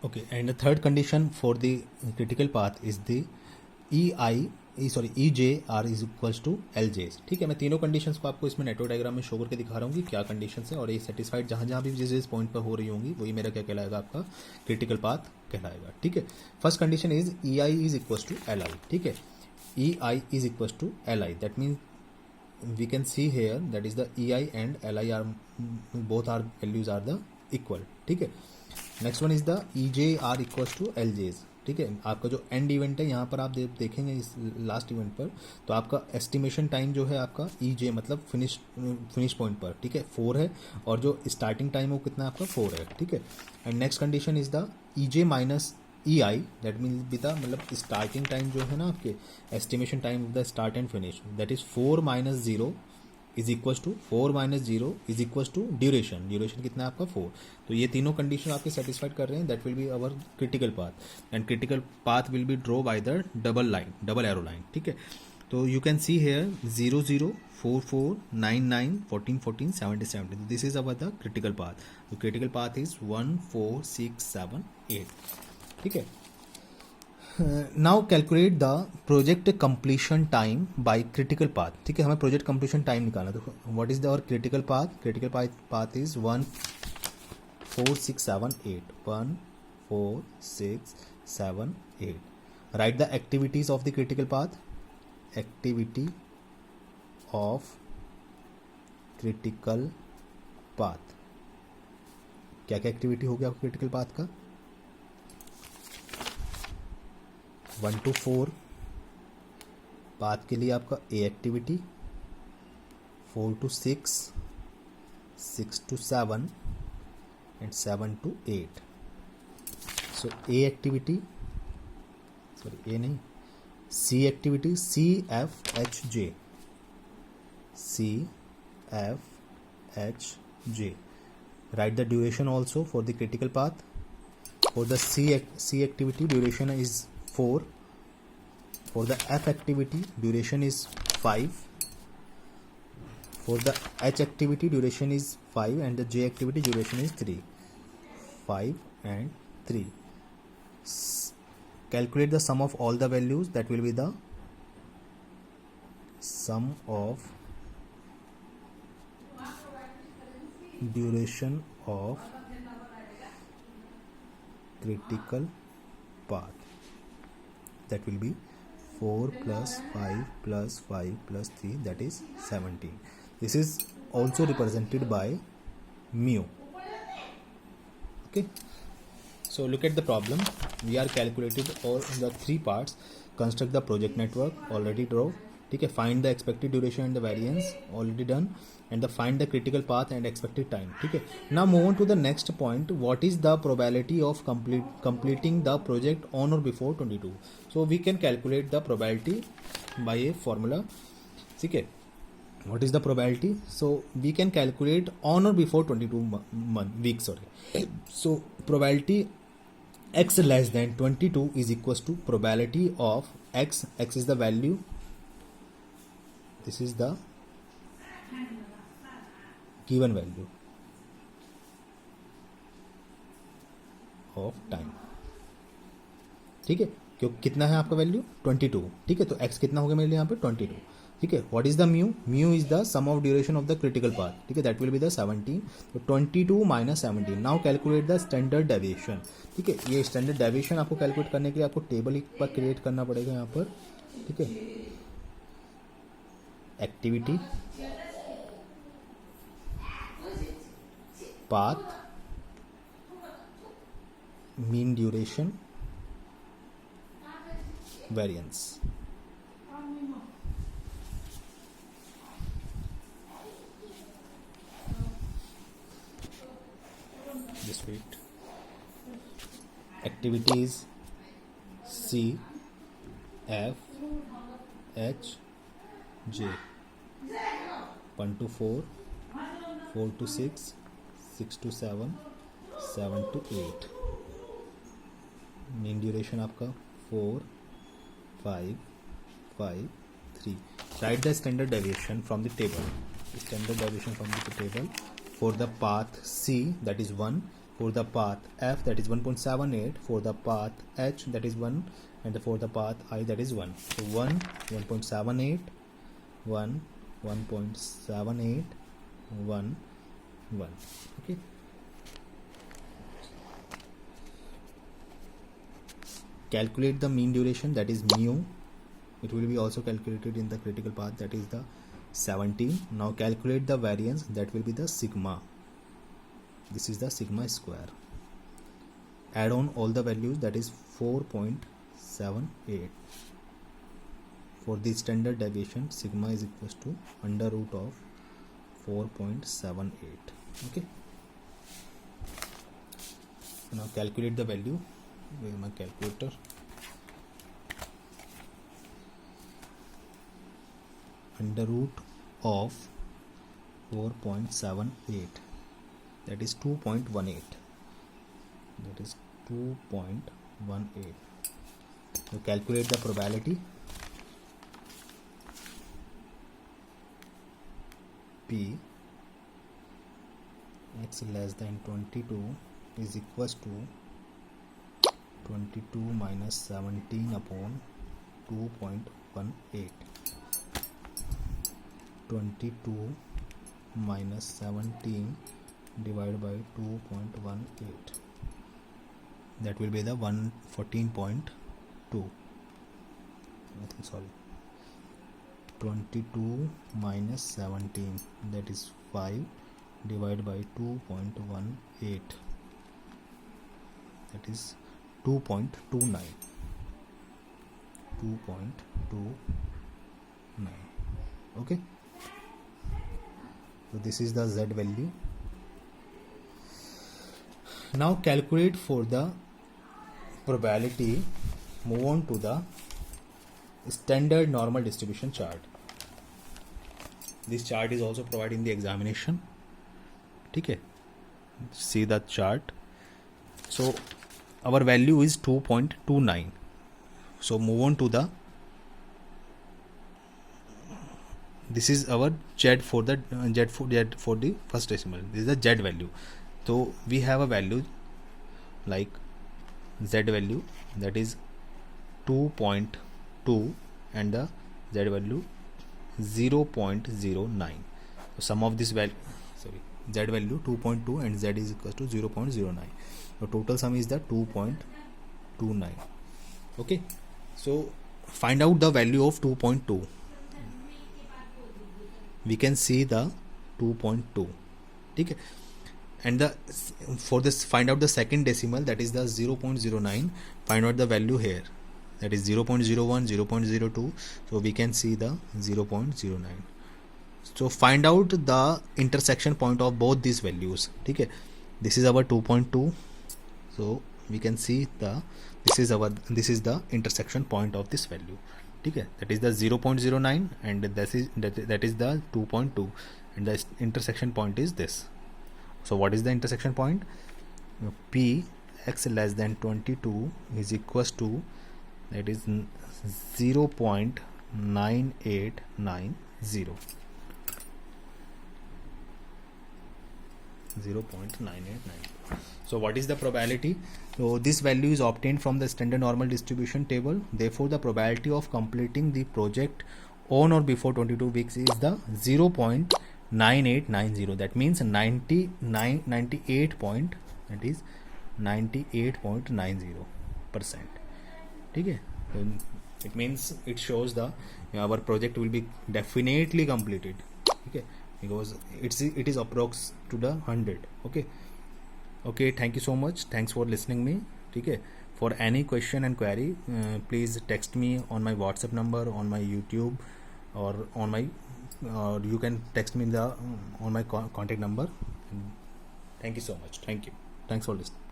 Okay, and the third condition for the critical path is the EJ R is equals to LJ। ठीक है, मैं तीनों conditions को आपको इसमें नेटवर्क डायग्राम में शो करके दिखा रहा हूँ कि क्या कंडीशंस है, और ये सेटिस्फाइड जहाँ जहाँ भी जिस पॉइंट पर हो रही होंगी वही मेरा क्या कहलाएगा, आपका क्रिटिकल पाथ कहलाएगा। ठीक है, first condition is EI is equals to LI। ठीक है, EI is equals to LI, that means we can see here that is the EI and LI are both are values are the equal। ठीक है, next one is the EJ are equals to LJs। ठीक है, आपका जो and event है यहाँ पर आप देखेंगे इस लास्ट इवेंट पर, तो आपका एस्टिमेशन टाइम जो है आपका EJ मतलब फिनिश पॉइंट पर, ठीक है, 4 है, और जो स्टार्टिंग टाइम है वो कितना आपका 4 है। ठीक है, and next condition is the EJ minus EI, that means बिता मतलब स्टार्टिंग टाइम जो है ना आपके estimation time of the start and finish, that is 4 minus 0 is equals to 4 minus 0 is equals to duration. Duration कितना है आपका 4। तो ये तीनों कंडीशन आपके सेटिस्फाइड कर रहे हैं, that will be our critical path, and critical path will be draw by the double arrow line. ठीक है, तो you can see here 0 0 4 4 9 9 14 14 17 17, this is our the critical path. तो क्रिटिकल पाथ इज 1 4 6 7 8। ठीक है, now calculate the project completion time bye critical path. ठीक है, हमें project completion time निकालना। तो व्हाट इज द और critical path? Critical path is 1 4 6 7 8 1 4 6 7 8। Right the activities of the critical path. Activity of critical path, क्या क्या activity हो गया आपका क्रिटिकल पाथ का? 1 to 4 पाथ के लिए आपका A activity, 4 to 6 6 to 7 and 7 to 8। so A activity, sorry A नहीं, C activity CFHJ, CFHJ। write the duration also for the critical path। for the C activity duration is 4, for the F activity duration is 5, for the H activity duration is 5, and the J activity duration is 3, 5 and 3। calculate the sum of all the values, that will be the sum of duration of critical path, that will be 4 plus 5 plus 5 plus 3, that is 17। this is also represented by mu। okay, so look at the problem, we are calculated all the three parts। construct the project network, already draw। ठीक है, find the expected duration and the variance, already done, and the find the critical path and expected time। ठीक है, now move on to the next point, what is the probability of completing the project on or before 22। so we can calculate the probability by a formula। ठीक है, what is the probability? so we can calculate on or before 22 weeks, sorry। so probability x less than 22 is equals to probability of x is the value, this is the given value of time। ठीक है, क्यों कितना है आपका value 22। ठीक है, तो x कितना हो गया मेरे लिए यहाँ पे 22। ठीक है, what is the mu? Mu is the sum of duration of the critical path. ठीक है, दैट विल बी द 17। तो 22 minus 17। Now calculate the standard deviation. ठीक है, ये स्टैंडर्ड डेविएशन आपको कैलकुलेट करने के लिए आपको टेबल एक पर क्रिएट करना पड़ेगा यहाँ पर। ठीक है, activity, path, mean duration, variance. just wait। activities C F H J, 1 to 4 4 to 6 6 to 7 7 to 8। Mean duration आपका 4 5 5 3। Right the standard deviation from the table. Standard deviation from the table for the path C, that is 1, for the path f, that is 1.78, for the path h, that is 1, and for the path I, that is 1. So 1, 1.78, 1, 1.78, 1, 1. Okay. Calculate the mean duration, that is mu. It will be also calculated in the critical path, that is the 17. Now calculate the variance, that will be the sigma. This is the sigma square. Add on all the values, that is 4.78. For the standard deviation, sigma is equals to under root of 4.78. Okay. Now calculate the value. Where is my calculator? Under root of 4.78, that is 2.18. That is 2.18. So calculate the probability. P x less than 22 is equals to 22 minus 17 upon 2.18. 22 minus 17 divided by 2.18. That will be the 114.2. Sorry. 22 minus 17, that is 5, divided by 2.18. That is 2.29. 2.29. Okay. So this is the z value. Now calculate for the probability. Move on to the standard normal distribution chart. This chart is also provided in the examination. Okay. See the chart. So our value is 2.29. So move on to the, this is our z for the z for the first decimal. This is the z value. So we have a value like z value, that is 2.2, and the z value 0.09. So sum of this value, z value 2.2 and z is equal to 0.09. So total sum is the 2.29. Okay. So find out the value of 2.2. We can see the 2.2. Okay. And the for this, find out the second decimal, that is the 0.09. Find out the value here, that is 0.01, 0.02. So we can see the 0.09. So find out the intersection point of both these values. Okay. This is our 2.2. So we can see the, this is the intersection point of this value. Okay. That is the 0.09, and that is the 2.2, and the intersection point is this. So what is the intersection point? P x less than 22 is equals to, that is 0.9890. So what is the probability? So this value is obtained from the standard normal distribution table. Therefore the probability of completing the project on or before 22 weeks is the 0.9890. That means 98.90%. Okay. It means it shows the our project will be definitely completed. Okay, because it is approx to the 100. Okay. Thank you so much. Thanks for listening me. Okay. For any question and query, please text me on my WhatsApp number, on my YouTube, or on my you can text me on my contact number. Thank you so much. Thank you. Thanks for listening.